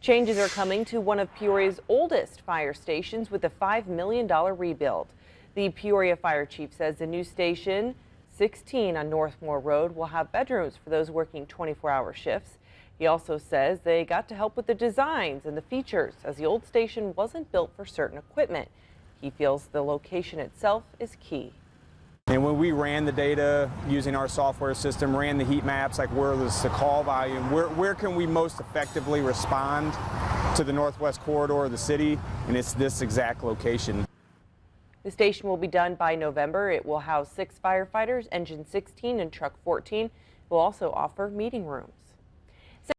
Changes are coming to one of Peoria's oldest fire stations with a $5 million rebuild. The Peoria fire chief says the new station, 16 on Northmore Road, will have bedrooms for those working 24-hour shifts. He also says they got to help with the designs and the features as the old station wasn't built for certain equipment. He feels the location itself is key. And when we ran the data using our software system, ran the heat maps, like where was the call volume, where can we most effectively respond to the northwest corridor of the city, and it's this exact location. The station will be done by November. It will house 6 firefighters, engine 16 and truck 14. It will also offer meeting rooms.